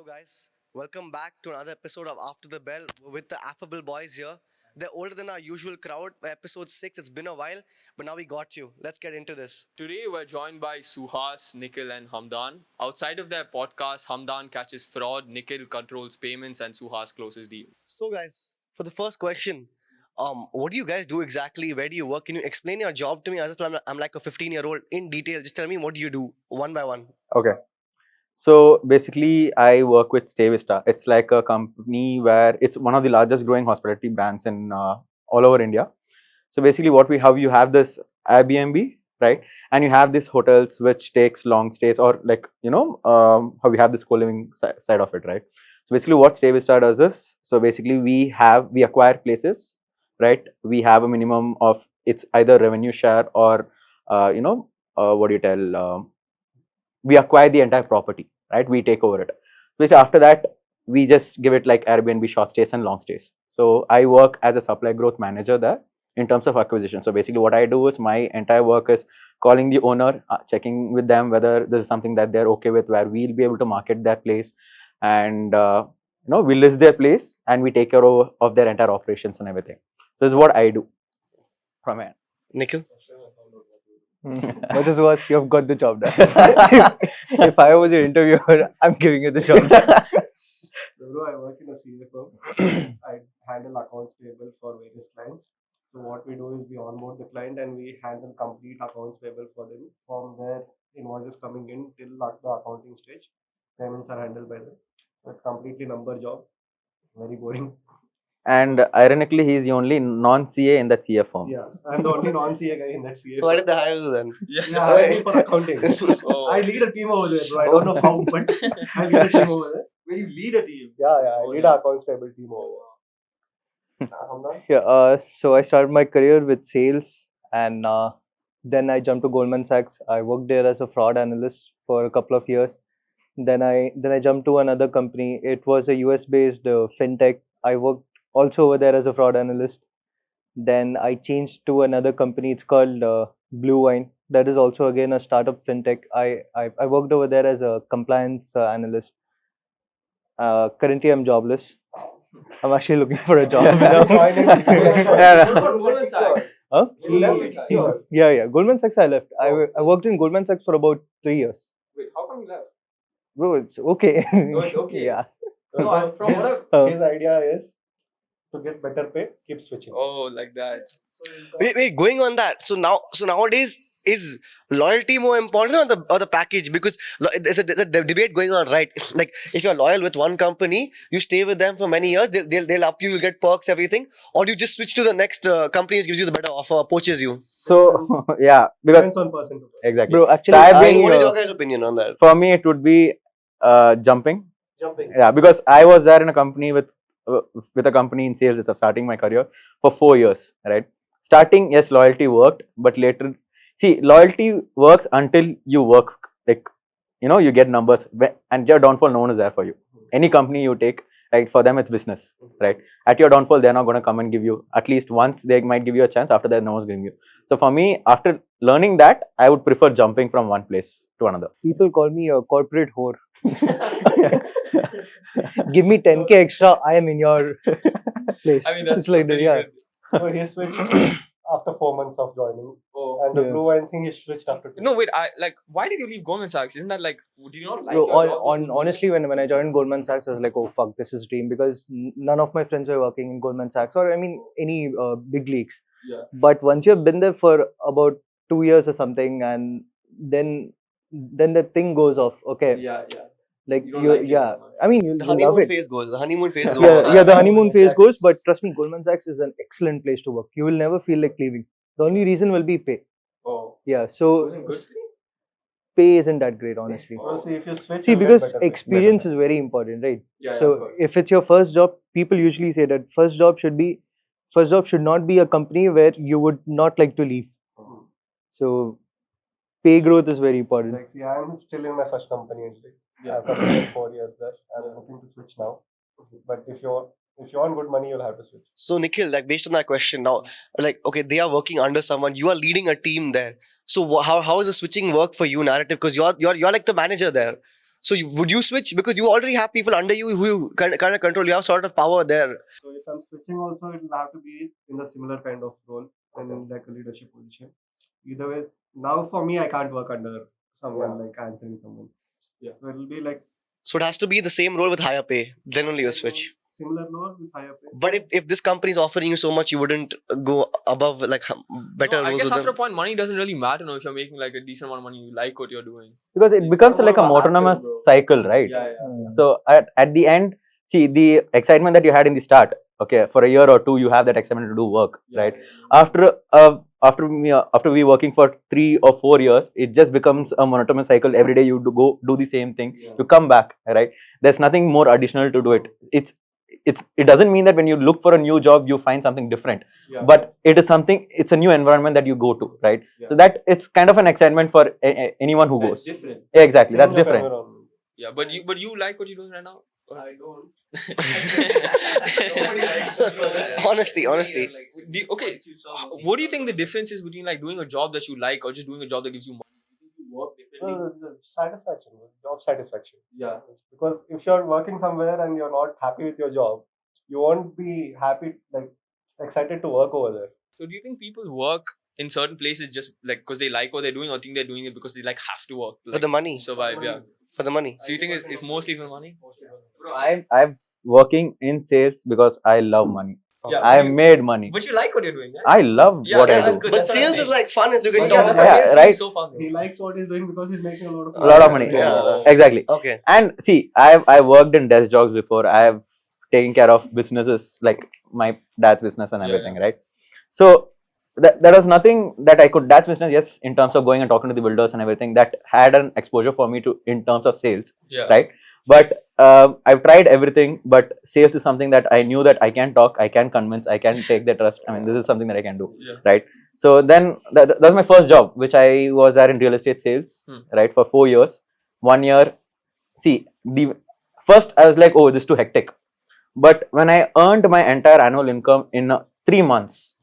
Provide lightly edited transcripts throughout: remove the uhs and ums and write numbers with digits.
Hello, guys. Welcome back to another episode of After the Bell with the Affable boys here. They're older than our usual crowd. Episode 6, it's been a while, but now we got you. Let's get into this. Today we're joined by Suhas, Nikhil, and Hamdan. Outside of their podcast, Hamdan catches fraud, Nikhil controls payments, and Suhas closes deal. So, guys, for the first question, what do you guys do exactly? Where do you work? Can you explain your job to me as if I'm like a 15-year-old in detail? Just tell me what do you do one by one. Okay. So basically, I work with Stay Vista. It's like a company where it's one of the largest growing hospitality brands in all over India. So basically, what we have, you have this Airbnb, right? And you have these hotels which takes long stays, or like how we have this co-living side of it, right? So basically, what Stay Vista does is, so basically we acquire places, right? We have a minimum of, it's either revenue share or what do you tell? We acquire the entire property, right? We take over it. Which after that, we just give it like Airbnb short stays and long stays. So I work as a supply growth manager there in terms of acquisition. So basically, what I do is my entire work is calling the owner, checking with them whether this is something that they're okay with, where we'll be able to market their place, and we list their place and we take care of their entire operations and everything. So this is what I do from here. Nikhil? But as was, you've got the job done. If I was your interviewer, I'm giving you the job done. Bro, I work in a CA firm. I handle accounts payable for various clients. So what we do is we onboard the client and we handle complete accounts payable for them from their invoices coming in till the accounting stage. Payments are handled by them. So it's completely number job. Very boring. And ironically, he's the only non-CA in that CA firm. Yeah, I'm the only non-CA guy in that CA. So, why did they hire you then? Yeah, I work for accounting. I lead a team over there, bro. I don't know how, but I lead a team over there. Where you lead a team? Yeah, I lead a accounts payable team over there. Hamdan? Yeah, so I started my career with sales, and then I jumped to Goldman Sachs. I worked there as a fraud analyst for a couple of years. Then I jumped to another company. It was a US based fintech. I worked also over there as a fraud analyst. Then I changed to another company. It's called Blue Wine. That is also again a startup fintech. I worked over there as a compliance analyst. Currently, I'm jobless. I'm actually looking for a job now. Goldman Sachs. Huh? You left it. Yeah. Goldman Sachs, I left. I worked in Goldman Sachs for about 3 years. Wait, how come you left? Bro, it's okay. Oh, it's okay. Yeah. No, I'm from His idea is to get better pay, keep switching. Oh, like that. Wait, going on that. So nowadays, is loyalty more important or the package? Because there's a debate going on, right? It's like if you're loyal with one company, you stay with them for many years, they'll up you, you'll get perks, everything, or do you just switch to the next company which gives you the better offer, poaches you? So yeah, because Depends on person to person. exactly. Bro, actually, So I've been- So what is your guys' opinion on that? For me, it would be jumping. Jumping. Yeah, because I was there in a company with a company in sales, starting my career for 4 years. Right, starting, yes, loyalty worked, but later, see, loyalty works until you work, like you get numbers, and your downfall, no one is there for you. Any company you take, right, for them it's business, right? At your downfall, they're not going to come and give you, at least once they might give you a chance. After that, no one's giving you. So for me, after learning that, I would prefer jumping from one place to another. people call me a corporate whore. Give me 10K extra, I am in your place. I mean, that's It's like that, pretty yeah. good. So he switched after 4 months of joining. Oh. And the Yeah. blue wine thing he switched after 2. No, wait. Why did you leave Goldman Sachs? Isn't that like? Do you not like? Bro, your job? honestly, when I joined Goldman Sachs, I was like, oh fuck, this is dream, because none of my friends were working in Goldman Sachs, or I mean any big leagues. Yeah. But once you've been there for about 2 years or something, and then the thing goes off. Okay, Yeah. like You don't like it yeah, that much. I mean you'll The love honeymoon it. phase goes. The honeymoon phase goes. Yeah, the honeymoon phase Exactly. goes, but trust me, Goldman Sachs is an excellent place to work. You will never feel like leaving. The only reason will be pay. Oh. Yeah, so Wasn't good. pay isn't that great, honestly. Well, see, if you switch, See, you'll get because better pay. experience is very important, right? Yeah. So if it's your first job, people usually say that first job should not be a company where you would not like to leave. So pay growth is very important. Like, see, I'm still in my first company actually. Yeah. I've completed 4 years there. I'm looking to switch now. But if you want good money, you'll have to switch. So Nikhil, like based on that question now, like okay, they are working under someone. You are leading a team there. So how is the switching work for you, narrative? Because you're like the manager there. So would you switch because you already have people under you who you kind of control? You have sort of power there. So if I'm switching also, it will have to be in a similar kind of role and in like a leadership position. Either way, now for me, I can't work under someone like answering someone. Yeah. So it'll be like So it has to be the same role with higher pay. Then only you switch. similar role with higher pay. But if this company is offering you so much, you wouldn't go above like better No, I roles guess with after a them. point, money doesn't really matter now if you're making like a decent amount of money, you like what you're doing. Because it becomes more like a of a hassle, monotonous bro. cycle, right? Mm. So at the end, see the excitement that you had in the start. Okay, for a year or two, you have that excitement to do work, right? After we working for 3 or 4 years, it just becomes a monotonous cycle. Every day you do the same thing. You come back, right? There's nothing more additional to do it. It doesn't mean that when you look for a new job you find something different, but it's a new environment that you go to, right? So that it's kind of an excitement for anyone who goes. Different. Yeah, exactly, that's Change of different. environment. Yeah, but you like what you're doing right now? I don't. Honesty. Okay, what do you think the difference is between like doing a job that you like or just doing a job that gives you money? You work differently. The satisfaction, job satisfaction. Yeah. Because if you're working somewhere and you're not happy with your job, you won't be happy, like excited to work over there. So do you think people work in certain places just like because they like what they're doing, or think they're doing it because they like have to work For the money. survive? Yeah. For the money. So you think it's mostly for money? Bro, I'm working in sales because I love money. Yeah, I made money. But you like what you're doing, yeah? I love Yeah, what so I that's do. good. But That's what I'm sales saying. is like fun. Is you So can yeah, talk. that's what Yeah, sales right. seems so fun. He likes what he's doing because he's making a lot of A money. lot of money. Yeah. Exactly. Okay. And see, I worked in desk jobs before. I have taken care of businesses like my dad's business and Yeah, everything, right? So there was nothing that I could dad's business, yes, in terms of going and talking to the builders and everything, that had an exposure for me to in terms of sales, Yeah. right? But I've tried everything, but sales is something that I knew that I can talk, I can convince, I can take the trust. I mean, this is something that I can do, Yeah. right? So then that was my first job, which I was there in real estate sales, right, for 4 years. 1 year, see, the first I was like, oh, this is too hectic. But when I earned my entire annual income in 3 months,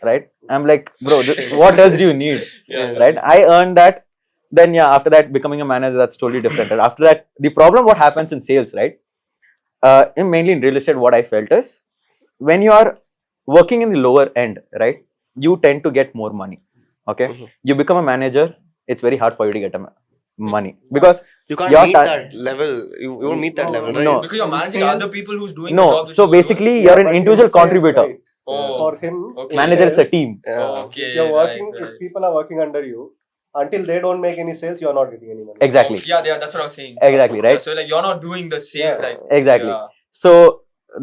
right, I'm like, bro, what else do you need? Yeah. Right? I earned that. Then yeah, after that, becoming a manager, that's totally different. And after that, the problem what happens in sales, right? Mainly in real estate, what I felt is when you are working in the lower end, right, you tend to get more money. Okay, Mhm. you become a manager, it's very hard for you to get money because You can't Your meet ti- that level. You won't meet that No, level, no. right? No. Because you're managing Sales- other people who's doing the no. job that So you were doing. basically, Yeah, you're but an in individual sales, contributor. right? Oh. For him, Okay. in Manager is a sales, team. Yeah. Okay. if you're working, right. if people are working under you, until they don't make any sales, you're not getting any money. Exactly. Okay, yeah, that's what I was saying. Exactly. Yeah, Right. so like you're not doing the same, Yeah. like Exactly. Yeah. So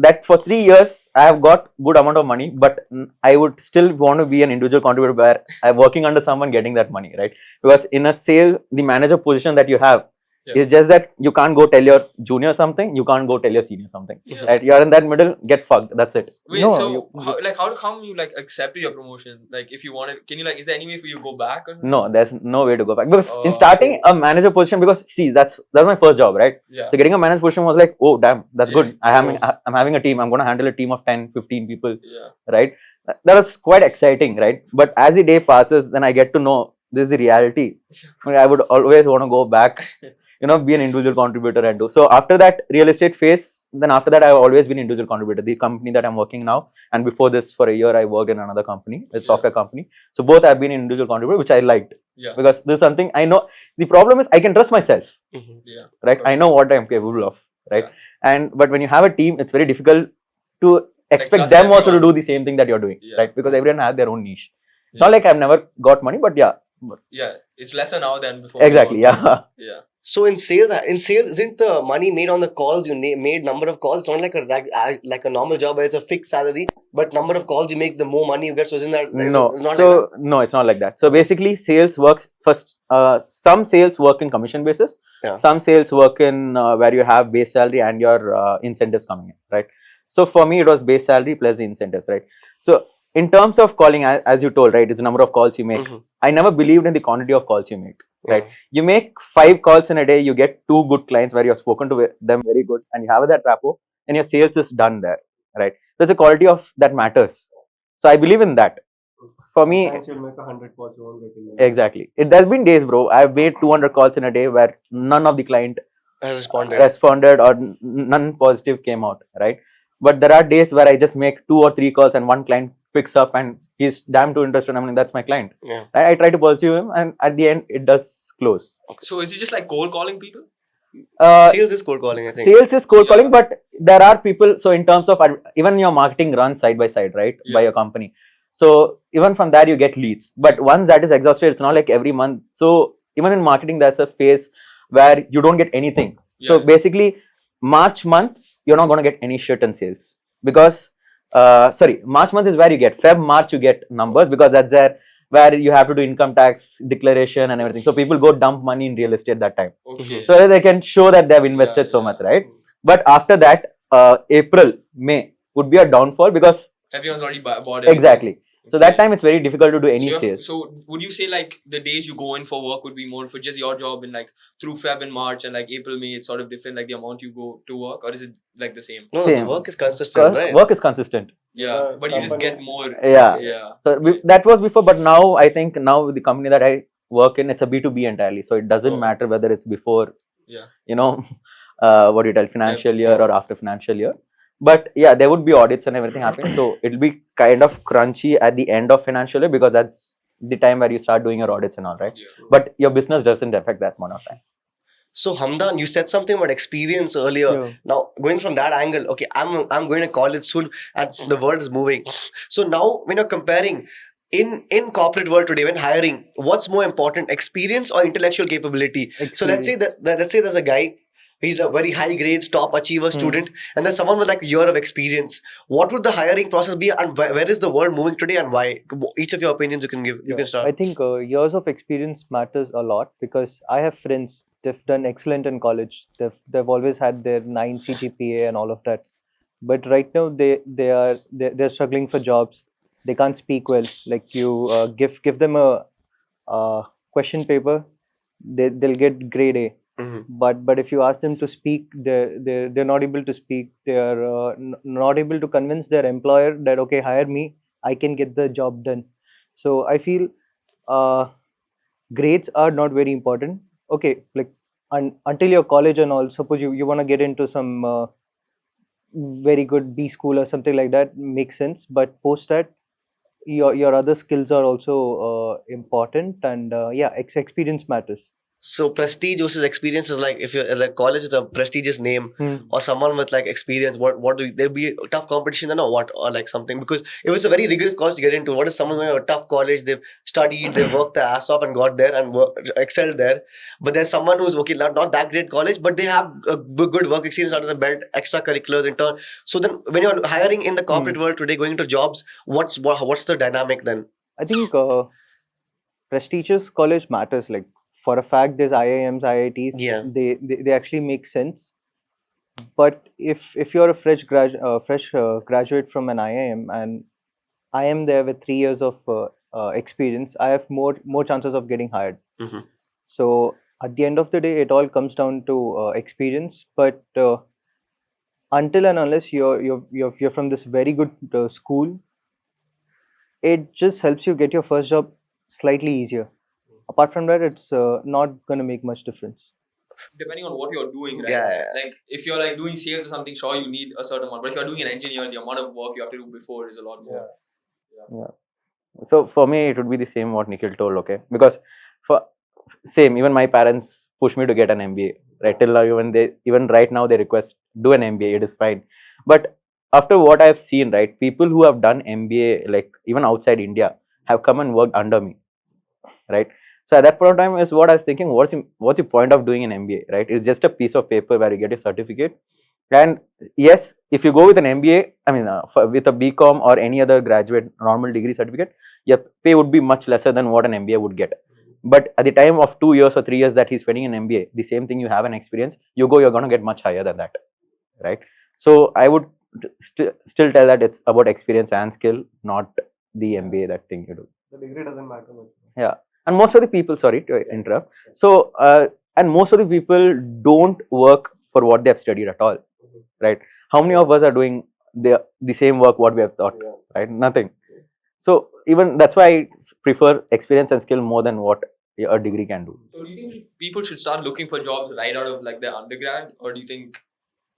that for 3 years, I have got good amount of money, but I would still want to be an individual contributor where I'm working under someone getting that money, right? Because in a sale, the manager position that you have Yeah. is just that you can't go tell your junior something, you can't go tell your senior something. Yeah. Right? You're in that middle, get fucked. That's it. Wait, No, so you- how come you like accepted your promotion? Like if you wanted, can you like, is there any way for you to go back or something? No, there's no way to go back. Because in Oh. starting a manager position, because see, that's my first job, right? Yeah. So getting a manager position was like, oh damn, that's Yeah. good. I'm having a team. I'm gonna handle a team of 10, 15 people, Yeah. right? That was quite exciting, right? But as the day passes, then I get to know this is the reality. I would always want to go back, be an individual contributor and do. So after that real estate phase, then after that I've always been individual contributor. The company that I'm working now, and before this for a year I worked in another company, a software company. So both have been individual contributor, which I liked Yeah. because this is something I know. The problem is I can trust myself, Mhm. Yeah. right? I know what I'm capable of, right? And but when you have a team, it's very difficult to expect trust them also to everyone. do the same thing that you're doing, Yeah. right? Because everyone has their own niche. It's Yeah. not like I've never got money, but yeah, Yeah. It's lesser now than before. exactly, yeah. Yeah. So in sales, isn't the money made on the calls you made number of calls? It's not like a normal job where it's a fixed salary, but number of calls you make, the more money you get. So isn't that No, Not so like no, it's not like that. So basically, sales works first. Some sales work in commission basis. Yeah. Some sales work in where you have base salary and your incentives coming in, right? So for me, it was base salary plus the incentives, right? So in terms of calling, as you told, right, it's the number of calls you make. Mhm. I never believed in the quantity of calls you make. Right. Yeah. You make 5 calls in a day, you get 2 good clients where you've spoken to them very good, and you have that rapport, and your sales is done there, right? There's a quality of that matters. So I believe in that. For me, Sometimes you'll make 100 calls, you won't get any. exactly. There's been days, bro. I've made 200 calls in a day where none of the client I responded. responded or none positive came out, right? But there are days where I just make 2 or 3 calls and one client picks up and he's damn too interested. I mean, that's my client. Yeah. I try to pursue him, and at the end, it does close. So is it just like cold calling people? Sales is cold calling, I think. Sales is cold Yeah. calling, but there are people. So in terms of even your marketing runs side by side, right, by Yeah. your company. So even from there you get leads. But once that is exhausted, it's not like every month. So even in marketing, there's a phase where you don't get anything. So Yeah. basically, March month you're not gonna get any shit in sales because sorry, March month is where you get March you get numbers because that's there where you have to do income tax declaration and everything. So people go dump money in real estate that time. Okay. So that they can show that they have invested Yeah, so yeah. much, right? But after that, April, May would be a downfall because Everyone's already bought everything. exactly. So Okay. that time it's very difficult to do any So, sales. so would you say like the days you go in for work would be more for just your job in like through Feb and March and like April, May, it's sort of different, like the amount you go to work, or is it like the same? No, Same. the work is consistent, right? Work is consistent. Yeah, but you just company- get more. Yeah. Yeah. So that was before, but now I think now with the company that I work in, it's a B2B entirely. So it doesn't Oh. matter whether it's before, Yeah. you know, what do you tell, financial year or after financial year. But yeah, there would be audits and everything happening. So it'll be kind of crunchy at the end of financial year because that's the time where you start doing your audits and all, right? Yeah. But your business doesn't affect that amount of time. So Hamdan, you said something about experience earlier. Yeah. Now going from that angle, okay, I'm going to college soon, and the world is moving. So now when you're comparing in corporate world today, when hiring, what's more important, experience or intellectual capability? So let's say let's say there's a guy. He's a very high grades, top achiever student, and there's someone with like a year of experience. What would the hiring process be, and where is the world moving today, and why? Each of your opinions you can give. You can start. I think years of experience matters a lot because I have friends. They've done excellent in college. They've always had their 9 CGPA and all of that. But right now they're struggling for jobs. They can't speak well. Like you give them a question paper, they'll get grade A. Mhm. But if you ask them to speak, they're not able to speak. They're not able to convince their employer that okay, hire me, I can get the job done. So I feel uh, grades are not very important. Okay, like until your college and all. Suppose you want to get into some very good B school or something like that, makes sense. But post that, your other skills are also important, and yeah, experience matters. So prestige versus experience is like if you're at a college with a prestigious name or someone with like experience, what do there'll be a tough competition then or what or like something because it was a very rigorous course to get into. What is someone going to a tough college? They've studied, they've worked their ass off and got there and excelled there. But there's someone who's okay, not that great college, but they have a good work experience under the belt, extracurriculars, intern. So then when you're hiring in the corporate world today, going into jobs, what's the dynamic then? I think prestigious college matters. Like for a fact, there's IIMs, IITs. Yeah. They actually make sense. But if you're a fresh graduate from an IIM and I am there with 3 years of experience, I have more chances of getting hired. Mhm. So at the end of the day, it all comes down to experience. But until and unless you're from this very good school, it just helps you get your first job slightly easier. Apart from that, it's not gonna make much difference. Depending on what you're doing, right? Yeah. Like if you're like doing sales or something, sure you need a certain amount. But if you're doing an engineer, the amount of work you have to do before is a lot more. So for me, it would be the same what Nikhil told, okay? Because for same, even my parents push me to get an MBA. Right till now, even right now they request do an MBA. It is fine, but after what I have seen, right, people who have done MBA like even outside India have come and worked under me, right? So at that point of time is what I was thinking. What's the point of doing an MBA, right? It's just a piece of paper where you get a certificate. And yes, if you go with an MBA, I mean, with a BCom or any other graduate normal degree certificate, your pay would be much lesser than what an MBA would get. But at the time of 2 years or 3 years that he's spending in MBA, the same thing you have an experience, you're going to get much higher than that, right? So I would still tell that it's about experience and skill, not the MBA, that thing you do. The degree doesn't matter much. Yeah. And most of the people, sorry to interrupt. So, and most of the people don't work for what they have studied at all, right? How many of us are doing the same work what we have taught, right? Nothing. So even that's why I prefer experience and skill more than what a degree can do. So do you think people should start looking for jobs right out of like their undergrad, or do you think?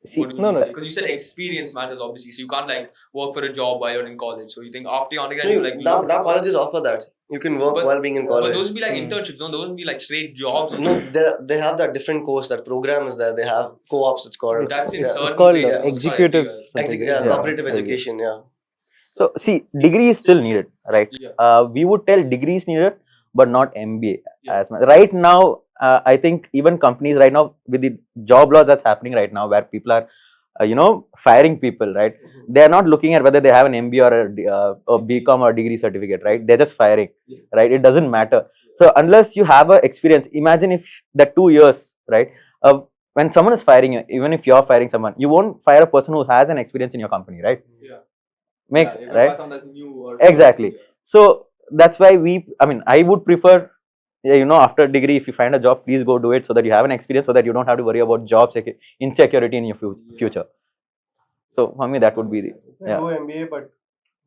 See, no. Because you said experience matters obviously, so you can't like work for a job while you're in college. So you think after your undergrad, you like Now colleges offer that. You can work But- while being in but college. those would be like internships, no? Those would be like straight jobs. And No, they have that different course. That program is there. They have co-ops. It's called. that's in Yeah. certain It's called places. not executive. everywhere. something, Yeah, Yeah. cooperative education. Yeah. So see, degree is still needed, right? Yeah. We would tell degree is needed, but not MBA. Yeah. As much. Right now, I think even companies right now with the job laws that's happening right now, where people are, firing people, right? They are not looking at whether they have an MBA or a BCom or degree certificate, right? They're just firing, Yeah. right? It doesn't matter. So unless you have a experience, imagine if the 2 years, right? When someone is firing you, even if you're firing someone, you won't fire a person who has an experience in your company, right? Yeah. Makes Yeah, right. someone that's new or Exactly. So that's why I would prefer, after degree, if you find a job, please go do it so that you have an experience, so that you don't have to worry about job insecurity in your future. So for me, that would be the yeah. Do MBA, but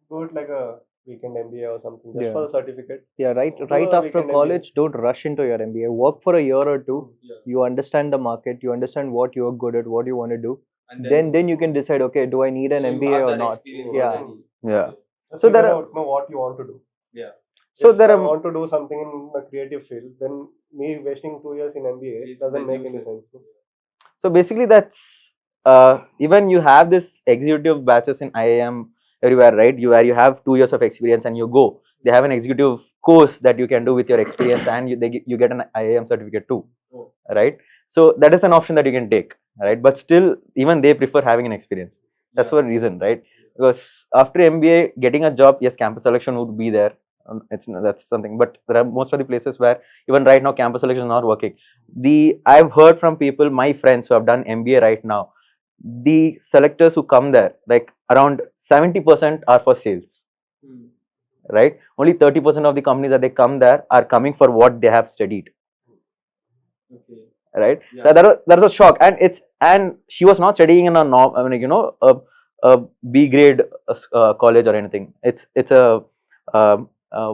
do it like a weekend MBA or something just Yeah. for the certificate. Yeah, right Do right a after weekend college, don't rush into your MBA. Work for a year or two. Yeah. You understand the market, you understand what you're good at, what you want to do. And Then you can decide, okay, do I need an so you MBA have or that not? experience Yeah. already. Yeah. Just So figure there are- out, know what you want to do. Yeah. So If there I are- want to do something in a creative field, then me wasting 2 years in MBA It's doesn't then make any useless. sense. So basically, that's even you have this executive batches in IIM everywhere, right? Where you have 2 years of experience and you go. They have an executive course that you can do with your experience, and you get an IIM certificate too, Oh. right? So that is an option that you can take, right? But still, even they prefer having an experience. That's for a reason, right? Because after MBA, getting a job, yes, campus selection would be there. That's something. But there are most of the places where even right now campus selection is not working. I've heard from people, my friends who have done MBA right now, the selectors who come there, like around 70% are for sales, Hmm. right? Only 30% of the companies that they come there are coming for what they have studied, Okay. right? Yeah. That was a shock, and she was not studying in a a B grade college or anything. It's a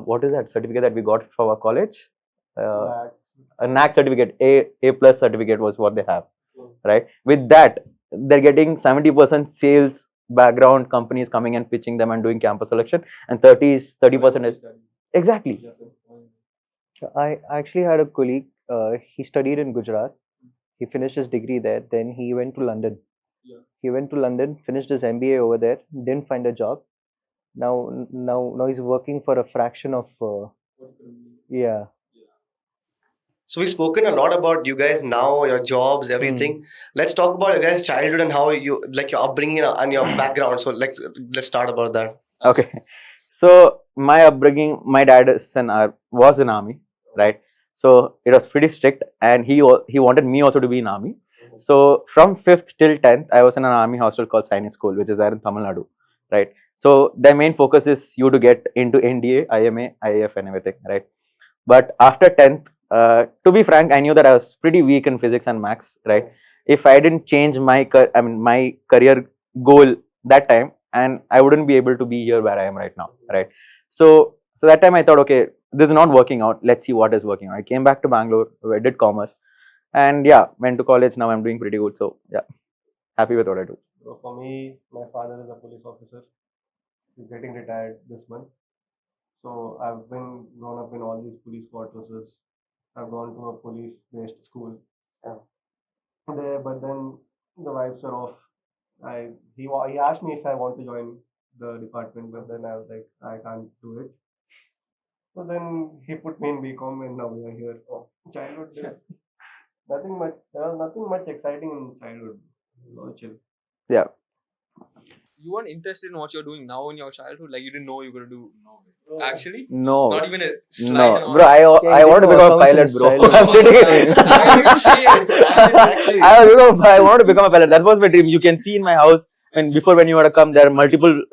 what is that certificate that we got from our college? A NAC certificate, A plus certificate was what they have, right? With that, they're getting 70% sales background companies coming and pitching them and doing campus selection, and 30% is exactly. I actually had a colleague, he studied in Gujarat. He finished his degree there. Then he went to London. Yeah. He went to London, finished his MBA over there, didn't find a job. Now he's working for a fraction of, yeah. So we've spoken a lot about you guys now, your jobs, everything. Let's talk about your guys' childhood and how you like your upbringing and your background. So let's start about that. Okay, so my upbringing, my dad was in army, right? So it was pretty strict, and he wanted me also to be in army. So from 5th till 10th, I was in an army hostel called Sainik School, which is there in Tamil Nadu, right? So their main focus is you to get into NDA, IMA, IAF, and everything, right? But after 10th, to be frank, I knew that I was pretty weak in physics and maths, right? If I didn't change my career goal that time, and I wouldn't be able to be here where I am right now, right? So that time I thought, okay, this is not working out. Let's see what is working out. I came back to Bangalore, where I did commerce, and yeah, went to college. Now I'm doing pretty good. So yeah, happy with what I do. So for me, my father is a police officer. He's getting retired this month. So I've been grown up in all these police fortresses. I've gone to a police-based school. There, but then the vibes are off. He asked me if I want to join the department, but then I was like, I can't do it. So then he put me in BCom, and now we are here. Childhood days, nothing much. There was nothing much exciting in childhood. All chill. Yeah. You weren't interested in what you're doing now in your childhood, like you didn't know you were gonna do. No. Actually, No. not even a slight No, amount. bro, I want to didn't become a know accounts in pilot, his bro. childhood. I'm kidding. Are you serious? Actually, I want to become a pilot. That was my dream. You can see in my house, when you want to come, there are multiple,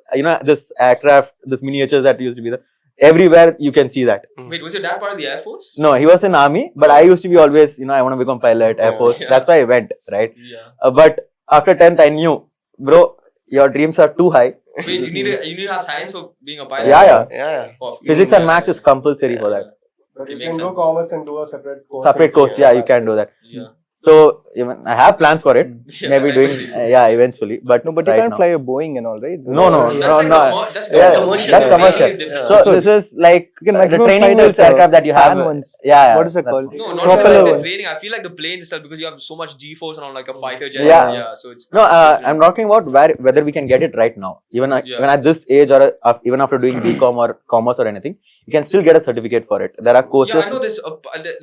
this aircraft, this miniatures that used to be there. Everywhere you can see that. wait, was your dad part of the Air Force? No, he was in army, but I used to be always, I want to become pilot, Air Force. Yeah. That's why I went, right? Yeah. But after 10th, I knew, bro, your dreams are too high. Wait, you need to have science for being a pilot. Yeah. Yeah. Oh, Physics and maths is compulsory for that. But Okay, you makes can do sense. commerce and do a separate course. Separate course, yeah, you can do that. Yeah. So even I have plans for it. Yeah, Maybe doing eventually. yeah, eventually. But No, but you right can't now. fly a Boeing and all, right? No, no, That's no, like no. that's Yeah, commercial. that's The training commercial. is different. So So this is like you can the maximum training fly wheels that aircraft that you have. fan ones. Yeah, What is it that's called? No, You not can even fly like Propeller the ones. training. I feel like the planes itself, because you have so much G-force on like a fighter jet. Yeah. Yeah. So it's No, different. I'm talking about whether we can get it right now. Even Yeah. even at this age, or even after doing BCom or commerce or anything, you can still get a certificate for it. There are courses. Yeah, I know this.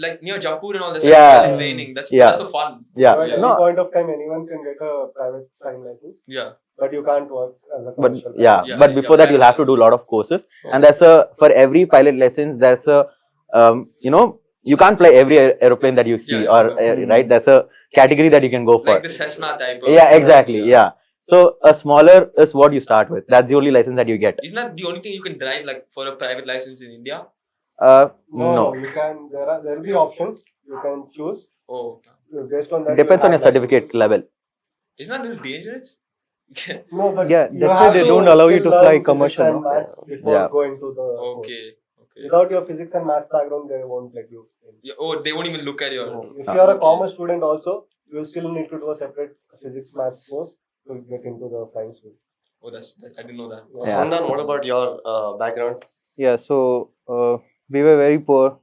Like near Jaipur and all. There's Yeah. like pilot training. That's the fun. Yeah. So at any No, point of time, anyone can get a private flying license, Yeah. but you can't work as a but commercial. yeah, Yeah, but yeah, before that, you'll have to private. do a lot of courses, and that's for every pilot license. There's a you can't fly every aeroplane that you see, Yeah, or yeah. right. There's a category that you can go for. Like the Cessna type of. Yeah, exactly. Yeah. So a smaller is what you start with. That's the only license that you get. Isn't that the only thing you can drive like for a private license in India? No. You can. There will be options. You can choose Oh, based on that. It depends on your certificate level. isn't that a little dangerous? No, but Yeah, you that's why have they to don't allow you still to learn fly physics commercial, and no? maths before Yeah. going to the course. Okay. Okay. Without your physics and maths background, they won't let you. Yeah, oh, they won't even look at your. If you are a commerce student, also you still need to do a separate physics maths course to get into the flying school. Oh, I didn't know that. Yeah. Hamdan, what about your background? Yeah, so we were very poor.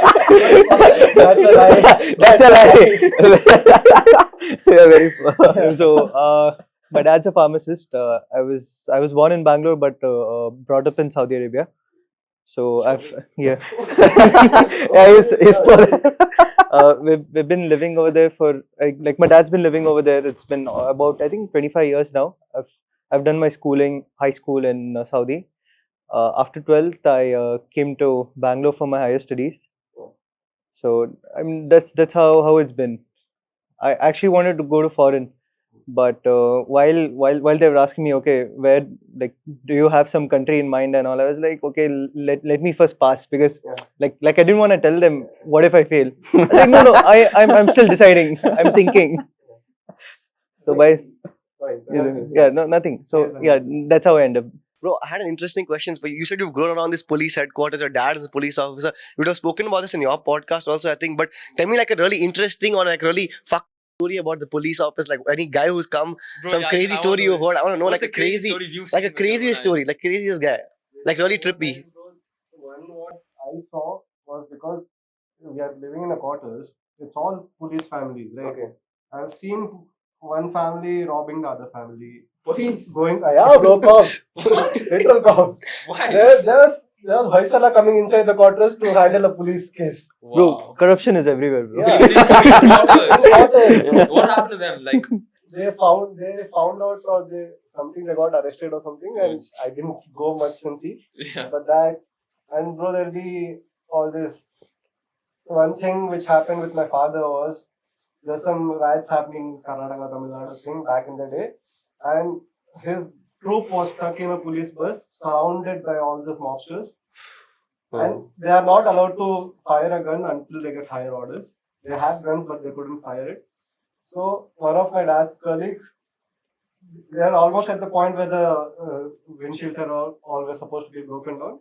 That's a lie. That's a lie. We are very So my dad's a pharmacist. I was born in Bangalore, but brought up in Saudi Arabia. So yeah. Yeah, he's poor. We've been living over there for like my dad's been living over there. It's been about I think 25 years now. I've done my schooling, high school in Saudi. After 12th, I came to Bangalore for my higher studies. So I mean that's how it's been. I actually wanted to go to foreign, but while they were asking me, okay, where like do you have some country in mind and all, I was like, okay, let me first pass, because like I didn't want to tell them what if I fail. I was like, no, I'm still deciding. I'm thinking. So no, nothing. So yeah, that's how I end up. Bro, I had an interesting question for you. You said you've grown around this police headquarters. Your dad is a police officer. You would have spoken about this in your podcast also, I think. But tell me like a really interesting or like really story about the police office. Like any guy who's come, Bro, some yeah, crazy I story wanna you've heard. I want to know What's like a the crazy crazy, story you've like a seen with craziest your story, eyes? like craziest guy, like really trippy. One what I saw was because we are living in a quarters. It's all police families, right? Okay. I've seen one family robbing the other family. Police? Going, yeah, bro, cops. Literal cops. Why? There was Hoysala coming inside the quarters to handle a police case. Bro, Wow. corruption is everywhere, bro. Yeah. Even in police quarters. Quarters. What happened to them? Like, They found out, or they got arrested or something, and I didn't go much and see. yeah. But that, and bro, there'll be all this. One thing which happened with my father was there's some riots happening in Karnataka, Tamil Nadu thing back in the day, and his troop was stuck in a police bus surrounded by all these mobsters, and they are not allowed to fire a gun until they get higher orders. They had guns, but they couldn't fire it. So one of my dad's colleagues, they are almost at the point where the windshields are always supposed to be broken down.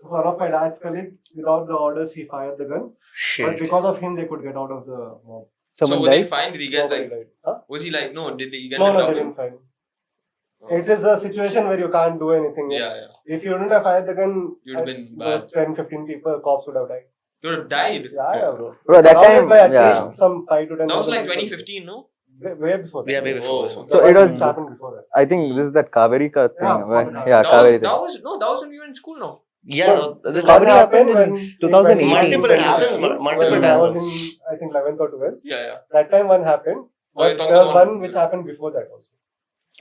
One of my dad's colleagues, without the orders, he fired the gun. But Shit. because of him, they could get out of the mob. So Someone were they died. fine? Did he get Nobody like? died. Huh? Was he like? No. Did he get No, in they trouble? didn't find. Oh. It is a situation where you can't do anything. Yeah. If you wouldn't have fired the gun, You'd have been those bad. 10, 15 people, cops would have died. You would have died. Yeah, bro. Bro, that Surrounded time, by at yeah. least some 5 to 10. That was like people. 2015, no? Way before that. Yeah, way before. Oh. So it was. happened before that. I think this is that Kaveri ka thing. Yeah, when- for- yeah, That Kaveri was thing. that was when we were in school, no? Yeah, this That Kaveri happened happened in when 2018. Multiple it happens, multiple when I was times. in, I think, 11th or 12th. Yeah. That time one happened. Oh, you're But talking there was about- one which happened before that also.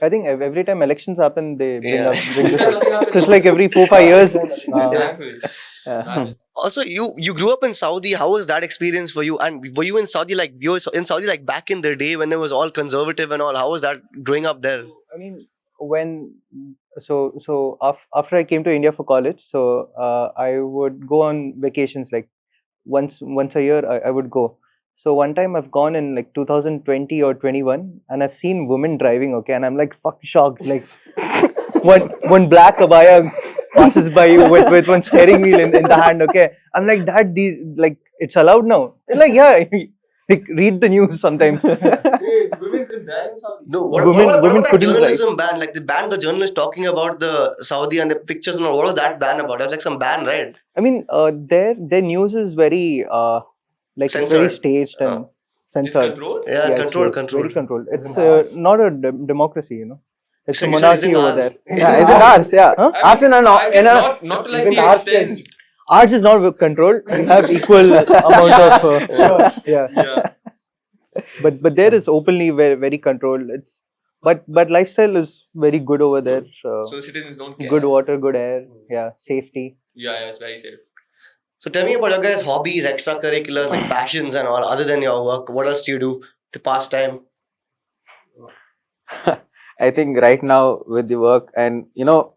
I think every time elections happen, they bring Yeah. up bring This this time up. nothing happened. It's like every 4-5 years. Thankfully. Yeah. Imagine. Also, you grew up in Saudi. How was that experience for you? And were you in Saudi like you were in Saudi like back in the day when it was all conservative and all? How was that growing up there? I mean, after I came to India for college, so I would go on vacations like once a year. I would go. So one time I've gone in like 2020 or 21, and I've seen women driving. Okay, and I'm like fucking shocked. Like one black abaya passes by you with one steering wheel in the hand. Okay, I'm like, Dad, these like it's allowed now. They're like, yeah, like, read the news sometimes. Women can drive in Saudi. No, Women what about that couldn't drive. journalism ban? Like, they banned the journalist talking about the Saudi and the pictures and all. What was that ban about? It was like some ban, right? I mean, their news is very like it's very Censored. staged and It's censored. controlled. Yeah, it's controlled, very controlled. It's Isn't ours? not a democracy, you know. It's a You said monarchy isn't over ours. there. Yeah, isn't ours? Yeah. Huh? I Us mean, in I guess a not to like Isn't the ours extent. staged? Ours is not controlled. We have equal amount of yeah. Yeah. But there is openly very controlled. It's but lifestyle is very good over there. So the citizens don't care. Good water, good air, yeah, safety. Yeah, it's very safe. So tell me about your guys' hobbies, extracurriculars, like passions and all, other than your work. What else do you do to pass time? I think right now with the work, and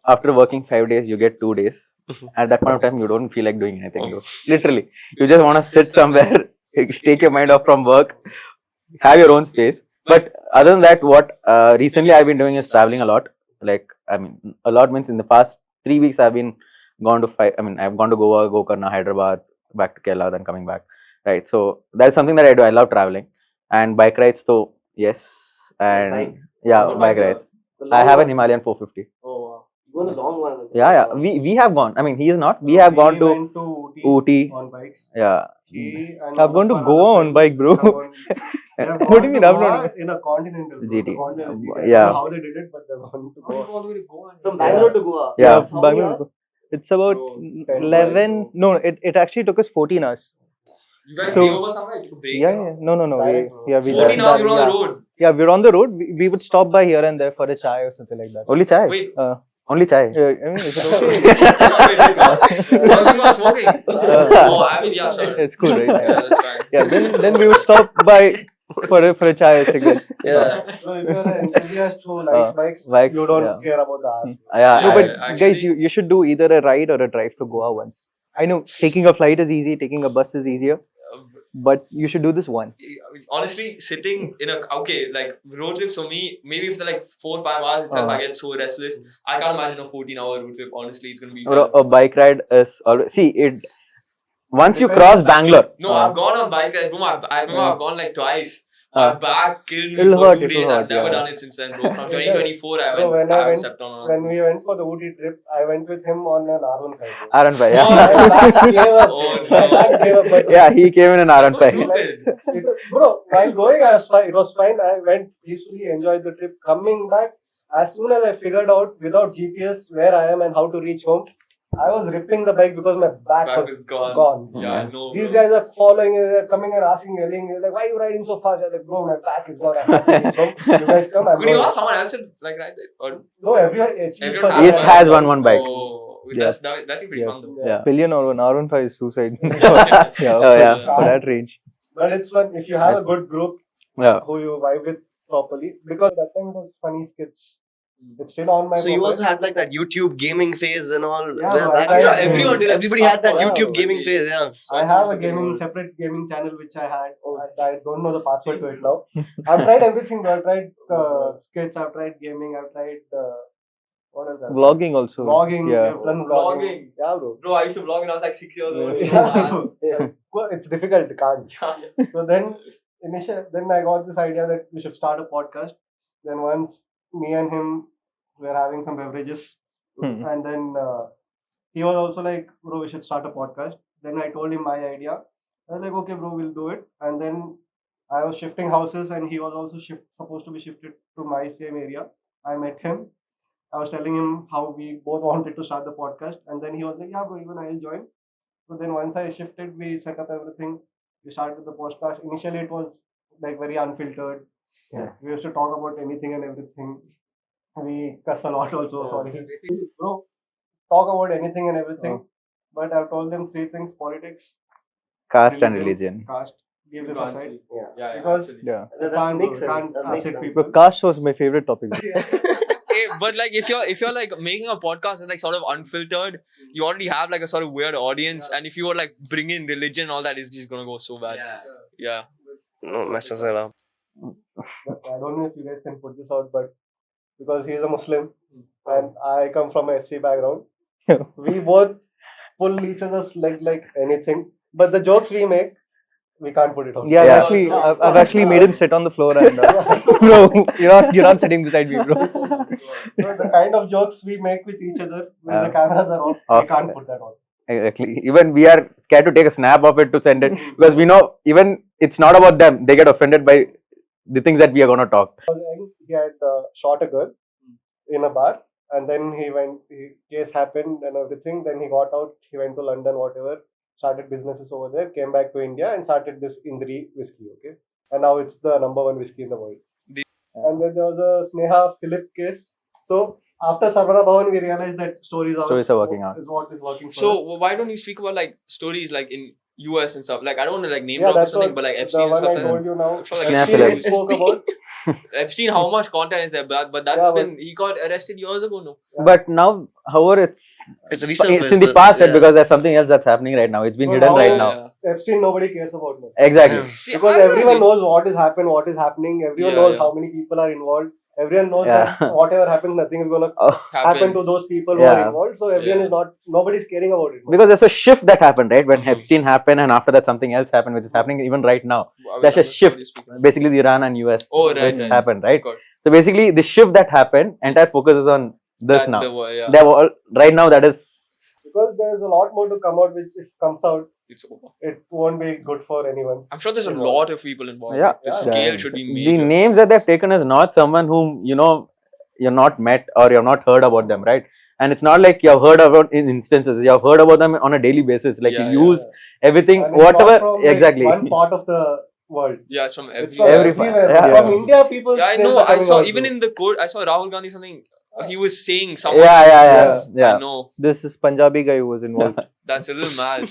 after working 5 days, you get 2 days. At that point of time, you don't feel like doing anything. Bro. Literally, you just want to sit somewhere, take your mind off from work, have your own space. But other than that, what recently I've been doing is traveling a lot. Like, I mean, a lot means in the past 3 weeks I've been gone to I've gone to Goa, Gokarna, Hyderabad, back to Kerala, then coming back. Right. So that's something that I do. I love traveling and bike rides. So yes, and Bike? yeah, What bike about rides. I have an Himalayan 450. Oh wow. You go the long one. Yeah. We have gone. I mean, he is not. We have We gone to went to Ooty. on bikes. Yeah. He and I've one gone of to our Goa other on bike, bro. friends have gone- they have What gone do you mean? to I've Goa not. in a continental bro, GT. the continental GT. I Yeah. don't know how they did it, but they've gone to Goa. All the way to Goa. From Bangalore to Goa. Yeah. How many Bangalore. hours? It's about Bro, 11. No, it actually took us 14 hours. You guys So- stay over somewhere? You took a break? Yeah, and all? yeah. No. Direct. We 14 hours you're on yeah. the road. Yeah, we're on the road. We would stop by here and there for a chai or something like that. Only chai. Wait. Only chai. I mean, is it okay? I was not smoking. Oh, I mean, yeah, sure. It's cool, right? Yeah, that's fine. Yeah, then we would stop by for a chai or cigarette. Yeah. So if you're an enthusiast who likes bikes, bikes, you don't yeah. care about the hours. Yeah. No, but actually- guys, you should do either a ride or a drive to Goa once. I know taking a flight is easy, taking a bus is easier, but you should do this once. Honestly, sitting in a like road trips for me, maybe if they're like 4 or 5 hours itself, I get so restless. I can't imagine a 14-hour road trip. Honestly, it's gonna be. Bro, a bike ride is always it. Once you cross Bangalore, No, I've gone on bike rides. Bro, I remember I've gone like twice. My back killed me It'll for hurt, 2 days. it'll I've hurt, never yeah. done it since then, bro. From 2024, I Bro, went. when I I haven't went- stepped on When we went for the Ooty trip, I went with him on an R15. bro. Aaron Bhai, Oh, yeah. My back gave up. Oh, My no. back gave up, but Yeah, he came in an That's Aaron so Bhai. stupid. Bro, while going, I was fine. It was fine. I went peacefully, enjoyed the trip. Coming back, as soon as I figured out without GPS where I am and how to reach home, I was ripping the bike because my back Back was is gone. gone. Yeah, I know. These bro. guys are following, they're coming and asking, yelling, they're like, why are you riding so fast? I'm like, bro, my back is gone. I have to reach home. You guys come, I'm Could you going. ask someone else to like ride it? Or No, everyone, everyone Each has one bike. Oh, Yeah. that's pretty Yeah. fun though. Yeah. Pillion or an R15 is suicide. Yeah. Yeah, Oh, yeah. for that range. But it's fun if you have a good group Yeah. who you vibe with properly. Because that time it was funny skits. It's still on my So you profile. also had like that YouTube gaming phase and all. Yeah, where bro, back- I'm sure everyone did at Everybody had that some point. YouTube gaming phase. Yeah. I have a separate gaming channel which I had. I don't know the password to it now. I've tried everything. I've tried skits. I've tried gaming. I've tried what else? Vlogging also. Vlogging. Yeah. We've done Vlogging. vlogging. Yeah, bro. Bro, I used to vlog when I was like 6 years old. Yeah, bro. Well, it's difficult. Can't. So then I got this idea that we should start a podcast. Then once me and him were having some beverages, and then he was also like, bro, we should start a podcast. Then I told him my idea. I was like, okay, bro, we'll do it. And then I was shifting houses, and he was also supposed to be shifted to my same area. I met him. I was telling him how we both wanted to start the podcast, and then he was like, yeah, bro, even I'll join. So then once I shifted, we set up everything. We started the podcast. Initially, it was like very unfiltered. Yeah. We used to talk about anything and everything. We cuss a lot also. Sorry, bro. Talk about anything and everything. But I've told them 3 things: politics, Caste and religion. caste. Give this aside. Yeah, Because- actually. Yeah. That makes sense. Can't That makes upset sense. people. But caste was my favorite topic. Hey, but like if you're like making a podcast that's like sort of unfiltered, you already have like a sort of weird audience, and if you were like bring in religion and all that, it's just gonna go so bad. Yeah. No, messes it up. But I don't know if you guys can put this out, but because he's a Muslim and I come from a SC background, We both pull each other's leg like anything. But the jokes we make, we can't put it on. Yeah, Yeah. I've actually made him sit on the floor and bro, you're not sitting beside me, bro. So the kind of jokes we make with each other when the cameras are off, we can't put that on. Exactly. Even we are scared to take a snap of it to send it because we know even it's not about them. They get offended by the things that we are gonna talk. He had shot a girl in a bar, and then case happened and everything. Then he got out, he went to London, whatever, started businesses over there, came back to India and started this Indri whiskey, okay? And now it's the number one whiskey in the world. And then there was a Sneha Philip case. So after Sarvara Bhavan, we realized that stories are working out. Is what is working for us. So why don't you speak about like stories like in US and stuff? Like I don't want to like name Yeah, drop or that's something, what but like the Epstein and one stuff I like told that. you now. I'm sure, like, Epstein Philip. we spoke about. Epstein, how much content is there? But that's Yeah, but- been he got arrested years ago, no? But now, however, it's resurfaced. in the past Yeah. because there's something else that's happening right now. It's been So hidden now- right now. Epstein, nobody cares about now. Exactly. Yeah. See, Because I don't everyone really- knows what has happened, what is happening. Everyone Yeah, knows yeah. how many people are involved. Everyone knows Yeah. that whatever happens, nothing is gonna Oh, happen to those people who Yeah. are involved. So everyone Yeah. is not. Nobody's caring about it. because there's a shift that happened, right? When Mhm. Epstein happened, and after that something else happened, which is happening even right now. I mean, There's a I'm not sure what you're shift. speaking about. Basically, the Iran and US Oh, right, which right. happened, right? Of course. So basically, the shift that happened, entire focus is on this That- now. yeah. They're all right now. That is Because there's a lot more to come out, which if comes out, It's over. it won't be good for anyone. I'm sure there's a Involved. lot of people involved. Yeah. Like, the Yeah. scale should be the major. names that they've taken is not someone whom you're not met or you've not heard about them, right? And it's not like you've heard about in instances. You've heard about them on a daily basis. Like Yeah, you yeah. use everything, And it's not whatever. from, like, Exactly. one part of the world. Yeah, it's from It's everywhere. from Every- everywhere. yeah. From India, people. Yeah, I know. I saw even in the court. I saw Rahul Gandhi something. He was saying something. Yeah. I know. This is Punjabi guy who was involved. That's a little mad.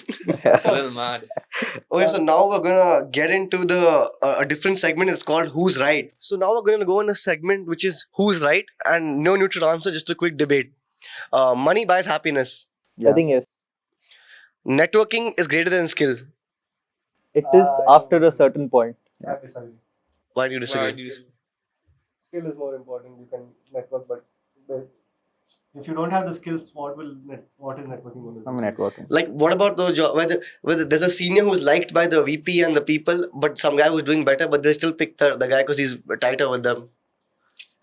That's a little mad. Okay, so now we're gonna get into the a different segment. It's called Who's Right. So now we're gonna go in a segment which is Who's Right, and no neutral answer, just a quick debate. Money buys happiness. I think yes. Networking is greater than skill. It is after a certain point. I disagree. Why do you disagree? Why do you disagree? Skill is more important. You can network, but if you don't have the skills, what is networking going to do? I'm networking. Like, what about those jobs where there's a senior who's liked by the VP and the people, but some guy who's doing better, but they still pick the guy because he's tighter with them.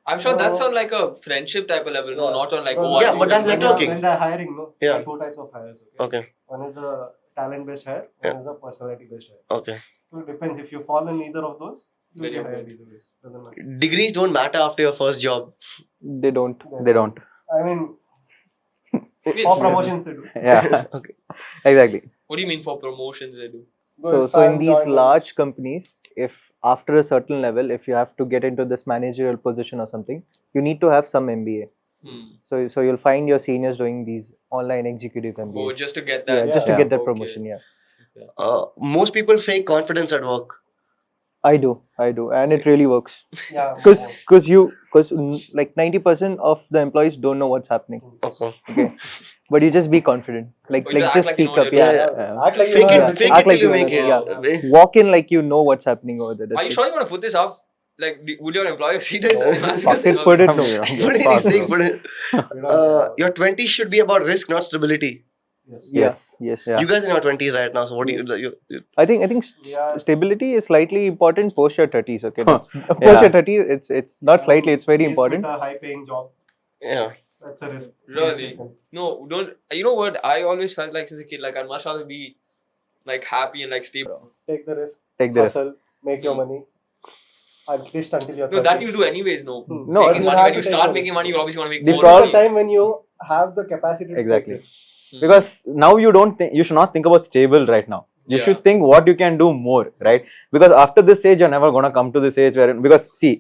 I'm sure that's No. on like a friendship type of level. No, Yeah. not on like, No, oh, yeah, I but that's know networking. When they're hiring, no? Yeah. There are two types of hires. Okay. One is the talent based hire, one is the personality based hire. Okay. So it depends. If you fall in either of those, you Then get you're hired good. either ways. Doesn't matter. Degrees don't matter after your first job. They don't. They don't. I mean, Wait, for promotions they do. Yeah. Okay. Exactly. What do you mean for promotions they do? But if So in I'm these joining- large companies, if after a certain level, if you have to get into this managerial position or something, you need to have some MBA. Hmm. So you'll find your seniors doing these online executive MBAs. Oh, just to get that. Yeah, just to Yeah. get that Okay. promotion. Yeah, Most people fake confidence at work. I do, and it really works. Yeah. Because like 90% of the employees don't know what's happening. Okay. Okay, but you just be confident. Like Oh, just act just like you speak know up. what you're Yeah, doing. yeah. Act like Fake you know it, that. fake Act it like till you you make know, it. Walk in like you know what's happening over there. Are That's you it. sure you want to put this up? Like, would your employers see this? No. Fuck it, put it no. What is he saying? Put it. You know, Your 20s should be about risk, not stability. yes. Yes. Yeah. You guys are in your 20s right now, so what do you I think Yeah. stability is slightly important post your 30s. Okay, Huh. post Yeah. your 30s, it's not slightly, it's very Yes, important. With a high paying job, yeah. that's a risk. Really? No, don't. You know what? I always felt like since a kid, like I'd much rather be like happy and like stable. Take the risk, Take this. hustle, make your money. At least until you're No, that 30. you'll do anyways. No, Hmm. No, making you money have when to you take start the making risk. money, you obviously want to make The more It's the money. time when you have the capacity to Exactly. take risks. Hmm. Because now you should not think about stable right now. You Yeah. should think what you can do more, right? Because after this age, you're never gonna come to this age where because see,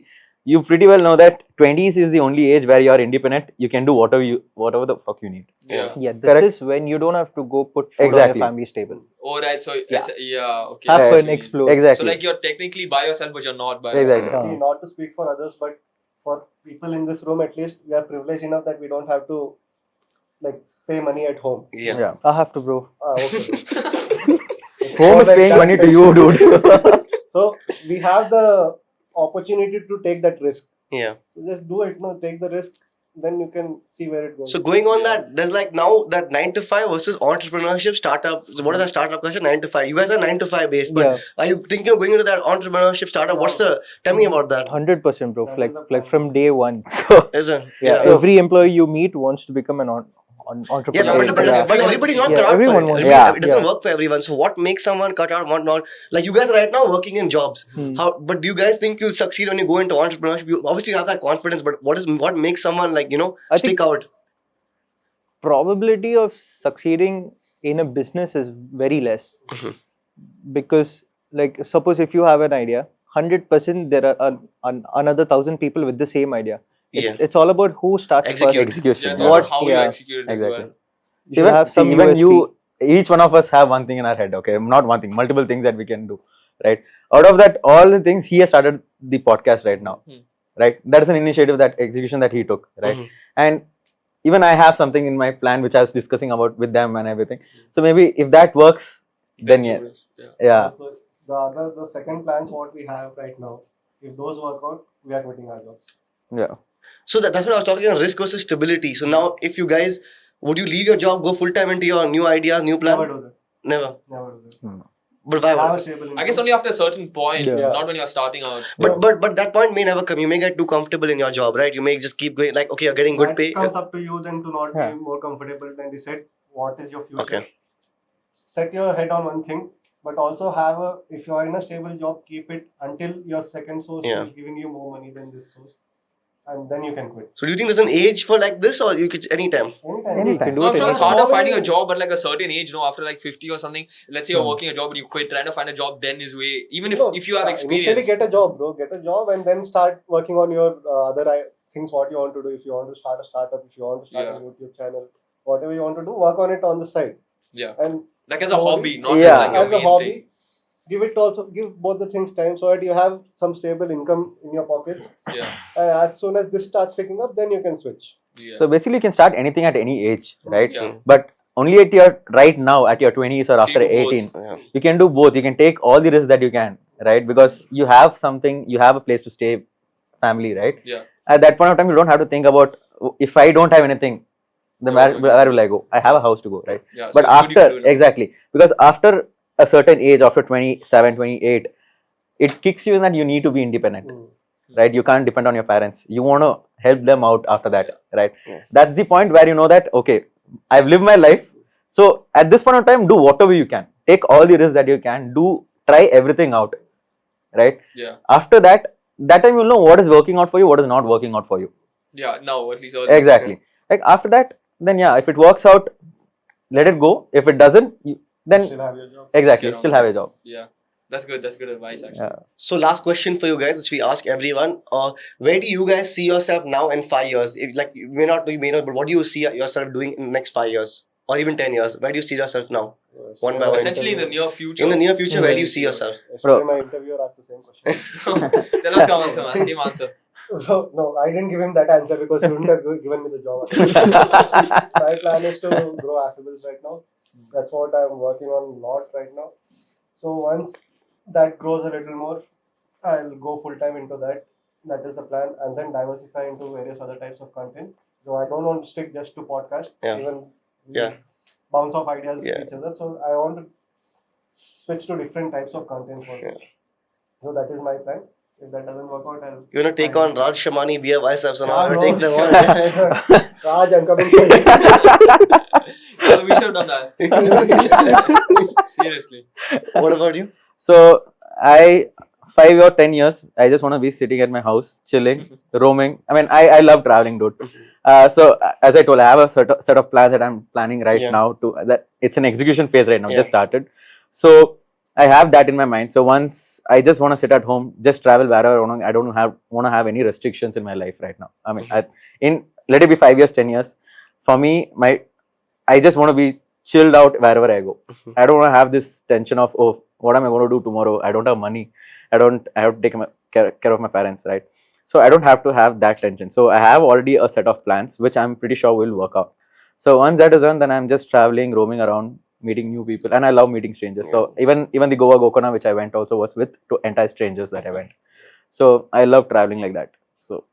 you pretty well know that 20s is the only age where you're independent. You can do whatever the fuck you need. Yeah. Yeah, this Correct. is when you don't have to go put food on Exactly. your family's table. Oh, right. So, yeah, okay. Have I see fun, what you mean. explore. So, Exactly. like, you're technically by yourself, but you're not by Exactly. yourself. See, not to speak for others, but for people in this room, at least we are privileged enough that we don't have to like pay money at home. Yeah. Yeah. I have to, bro. Okay. Home is paying money to you, dude. So we have the opportunity to take that risk. Yeah. So just do it. No, take the risk. then you can see where it goes. So going on that, there's like now that 9 to 5 versus entrepreneurship startup. What is that startup question? 9 to 5. You guys are 9 to 5 based, but Yeah. are you thinking of going into that entrepreneurship startup? What's the? Tell me about that. 100%, bro. That is Like the like plan. from day one. So Is it? Yeah, Yeah. every employee you meet wants to become an Yeah, entrepreneur. but everybody's not cut out for Everyone it. wants- Yeah. It doesn't yeah. work for everyone. So what makes someone cut out, what not? Like you guys are right now working in jobs. Hmm. How? But do you guys think you'll succeed when you go into entrepreneurship? You obviously have that confidence, but what makes someone like I stick think out? probability of succeeding in a business is very less Mhm. because, like, suppose if you have an idea, 100% there are another 1,000 people with the same idea. Yeah. It's all about who starts Execute. first. execution. Yeah, it's yeah. all What- about how you yeah. execute it as Exactly. well. You should Even have some even USP. you, each one of us have one thing in our head. Okay, not one thing, multiple things that we can do. Right. Out of that, all the things he has started the podcast right now. Hmm. Right. That is an initiative, that execution that he took. Right. Mhm. And even I have something in my plan which I was discussing about with them and everything. So maybe if that works, then yeah, yeah. So the second plans what we have right now, if those work out, we are quitting our jobs. Yeah. So that's what I was talking about, risk versus stability. So now, if you guys, would you leave your job, go full time into your new ideas, new plan? Never do that. Never. Never do that. But why? Have a stable income. I guess only after a certain point, Yeah. not when you're starting out. But that point may never come. You may get too comfortable in your job, right? You may just keep going. Like, okay, you're getting good That pay. comes up to you then to not Yeah. be more comfortable than decide what is your future. Okay. Set your head on one thing, but also have a, if you are in a stable job, keep it until your second source Yeah. is giving you more money than this source, and then you can quit. So do you think there's an age for like this, or you could anytime? Anytime. You can do No, I'm it sure it's anytime. harder finding a job at like a certain age, after like 50 or something. Let's say you're Hmm. working a job and you quit, trying to find a job then is way, even No, if you have Initially, experience. get a job, bro. Get a job, and then start working on your other things. What you want to do? If you want to start a startup, if you want to start Yeah. a YouTube channel, whatever you want to do, work on it on the side. Yeah. And Like as a slowly- hobby, not Yeah. as like your as a main hobby, thing. give it also, give both the things time so that you have some stable income in your pockets. Yeah. And as soon as this starts picking up, then you can switch. Yeah. So basically, you can start anything at any age, right? Yeah. But only at your right now, at your 20s or after You do both. 18, Yeah. you can do both. You can take all the risks that you can, right? Because you have something, you have a place to stay, family, right? Yeah. At that point of time, you don't have to think about, if I don't have anything, then Yeah, where will I go? I have a house to go, right? Yeah. But so it's good you after, can do now. exactly, because after a certain age, after 27, 28, it kicks you in that you need to be independent, right? You can't depend on your parents. You want to help them out after that, right? Yeah. That's the point where you know that, okay, I've lived my life. So at this point of time, do whatever you can. Take all the risks that you can. Try everything out, right? Yeah. After that time you'll know what is working out for you, what is not working out for you. Yeah. Now, at least early. Exactly. Like after that, then yeah, if it works out, let it go. If it doesn't, then Still have your job. exactly, Get on still with have it. a job. Yeah. That's good. That's good advice, actually. Yeah. So last question for you guys, which we ask everyone: where do you guys see yourself now in 5 years? If, like you may not, but what do you see yourself doing in the next 5 years or even 10 years? Where do you see yourself now? One by one. Essentially, in the near future. In the near future, where do you see Yeah. yourself? Yesterday, my interviewer asked the same question. Tell us your answer, man. Same answer. No, I didn't give him that answer because he wouldn't have given me the job. My plan is to grow Affables right now. That's what I'm working on a lot right now. So once that grows a little more, I'll go full time into that. That is the plan, and then diversify into various other types of content. So I don't want to stick just to podcast. Yeah. Even we Yeah. bounce off ideas with Yeah. each other. So I want to switch to different types of content also. Yeah. So that is my plan. If that doesn't work out, I'll You want to take on Raj Shamani, be a biceps and all, Yeah, take them bro. on. Raj, I'm coming for you. Yeah, we should have done that. Seriously. What about you? So 5 or 10 years, I just want to be sitting at my house, chilling, roaming. I mean, I love traveling, dude. So as I told, I have a set of plans that I'm planning right Yeah. now. That it's an execution phase right now, Yeah. just started. So I have that in my mind. So once I just want to sit at home, just travel wherever I want. I don't want to have any restrictions in my life right now. I mean, let it be 5 years, 10 years. For me, I just want to be chilled out wherever I go. I don't want to have this tension of, oh, what am I going to do tomorrow? I don't have money. I have to take care of my parents, right? So I don't have to have that tension. So I have already a set of plans, which I'm pretty sure will work out. So once that is done, then I'm just traveling, roaming around, meeting new people, and I love meeting strangers. So even the Goa Gokana, which I went, also was with entire strangers that I went. So I love traveling like that. So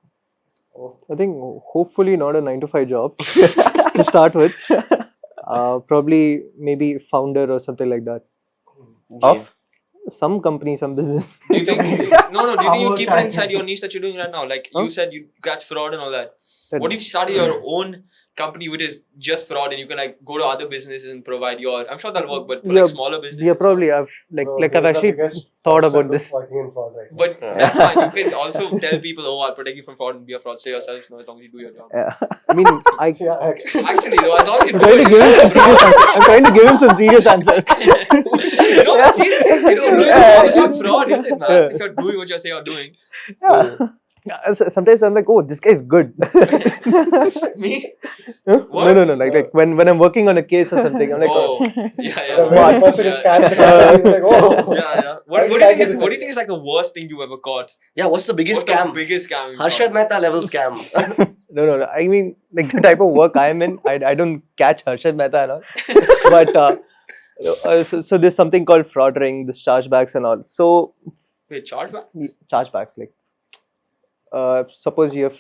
I think hopefully not a 9 to 5 job to start with. Probably maybe founder or something like that. Of? Some company, some business. Do you think no? Do you think you How keep it much inside your niche that you're doing right now? Like Huh? you said, you catch fraud and all that. That- What if you started your own company which is just fraud and you can like go to other businesses and provide your? I'm sure that'll work, but for Yeah, like smaller businesses. Yeah, probably. I've I've actually thought about this. Working in fraud right now. But that's fine. You can also tell people, "Oh, I'll protect you from fraud and be a fraudster yourself." No, as long as you do your job. I mean, Yeah, actually. Actually, though, as long as you I'm do trying to it, give him you're some serious answer. I'm trying to give him some serious answer. no, but seriously, if you're doing it, it's not fraud, is it, man? Yeah. If you're doing what you say you're doing. Sometimes I'm like, oh, this guy is good. Me? Huh? What? No. Like when I'm working on a case or something, I'm like, Oh, yeah, yeah. The Smart. way the person is Yeah. scanned, he's like, oh. Yeah. Why What do did you I think get is this what do you idea? think is like the worst thing you ever caught? Yeah, what's the biggest What's scam? the biggest scam you Harshad caught? Mehta level scam. No. I mean, like the type of work I'm in, I don't catch Harshad Mehta and all. But so there's something called fraud ring, this chargebacks and all. So Wait, chargeback? chargebacks, like suppose you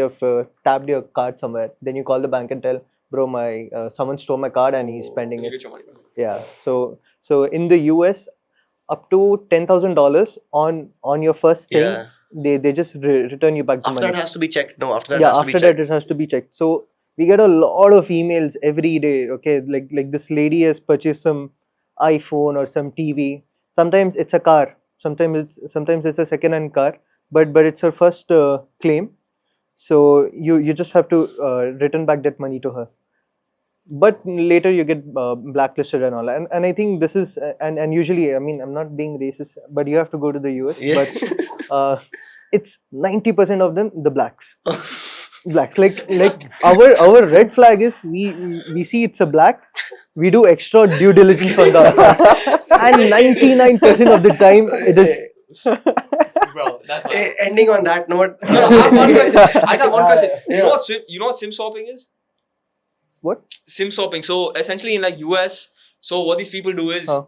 have tapped your card somewhere, then you call the bank and tell, bro, my someone stole my card and he's spending You it. get your money back. Yeah. So in the US, up to $10,000 on your first thing, Yeah. they just return you back the After money. that has to be checked. No, after that Yeah, has to be after checked. that it has to be checked. So we get a lot of emails every day. Okay, like this lady has purchased some iPhone or some TV. Sometimes it's a car. Sometimes it's a second-hand car. But it's her first claim. So you just have to return back that money to her. But later you get blacklisted and all. And I think this is and usually, I mean, I'm not being racist, but you have to go to the US. Yeah. But it's 90% of them the blacks. Blacks, like our red flag is we see it's a black, we do extra due diligence on the and 99% of the time it is. Bro, that's Eh, fine. ending on that note. No, I have one question. I have one question. Yeah. You know what sim swapping is? What? Sim swapping. So essentially in like US, so what these people do is Huh.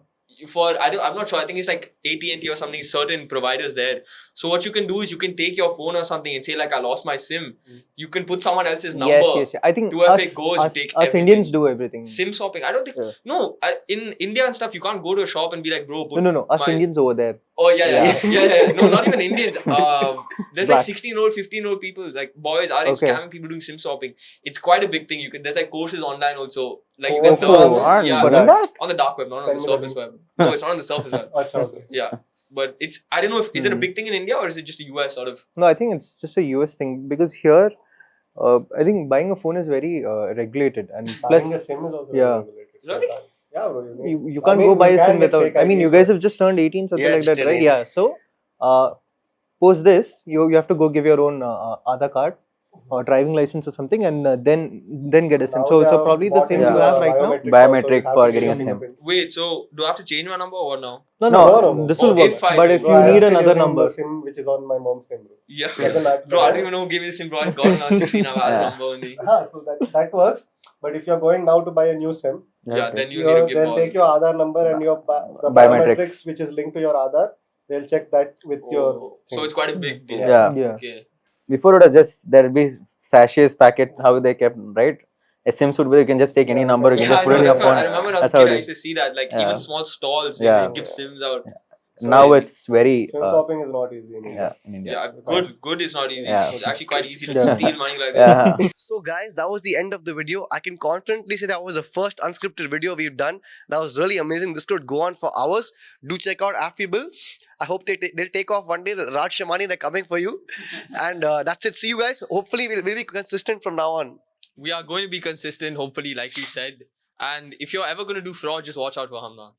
I'm not sure. I think it's like AT&T or something. Certain providers there. So what you can do is you can take your phone or something and say like I lost my SIM. You can put someone else's number. Yes. I think 2FA goes, you take us everything. Indians do everything. Sim swapping. I don't think. Yeah. No, in India and stuff, you can't go to a shop and be like, bro, put No. Us my- Indians over there. Oh yeah. No, not even Indians. There's like Black. 16-year-old, 15-year-old people, like boys are Okay. scamming people doing sim swapping. It's quite a big thing. There's like courses online also. Like you Oh, can so learn. what? Yeah, For Done that? on the dark web, not on Send the me the surface link. web. No, it's not on the surface web. Acha, okay. Yeah, but I don't know if is it a big thing in India or is it just a US sort of? No, I think it's just a US thing because here, I think buying a phone is very regulated and plus Buying a SIM is also yeah. regulated. So Really? yeah, bro. You, need- you I can't mean, go buy you a can SIM get without. fake I mean, you IDs, guys but- have just turned 18, something Yeah, like just that, turned right? 18. Yeah. So, post this, you have to go give your own Aadhaar card or driving license or something, and then get a SIM. Now So they have probably the brought SIMs in you have right now. Biometric also, for you have to getting a get SIM. fingerprint. Wait, so do I have to change my number or no? No. This Oh, will work. if I But do. if Bro, you I am need still another using number, the SIM which is on my mom's name, bro. Yeah. Doesn't matter. Bro, I don't even know who gave me the sim, bro. I got it now 16. I've had a Yeah. number only. So that works. But if you're going now to buy a new SIM, Yeah, then you need to give they'll all. take your Aadhaar number and your the Biometrics. biometrics which is linked to your Aadhaar. They'll check that with your. Oh, so it's quite a big deal. Yeah. yeah. Okay. Before it was just there'll be sachets packet how they kept, right? A SIM would be you can just take any Yeah, number, you can Yeah, just I put it know. in your That's what phone. I remember when I was a That's how kid. it I is. used to see that, like Yeah. even small stalls, they Yeah. give sims out. So Now crazy. it's very SIM swapping is not easy in India. yeah in India. Yeah, good is not easy. Yeah. It's actually quite easy to Yeah. steal money like this. Yeah. So guys, that was the end of the video. I can confidently say that was the first unscripted video we've done. That was really amazing. This could go on for hours. Do check out Affable. I hope they'll take off one day. Raj Shamani, they're coming for you. And that's it. See you guys. Hopefully we'll be consistent from now on. We are going to be consistent, hopefully, like we said. And if you're ever going to do fraud, just watch out for Hamdan.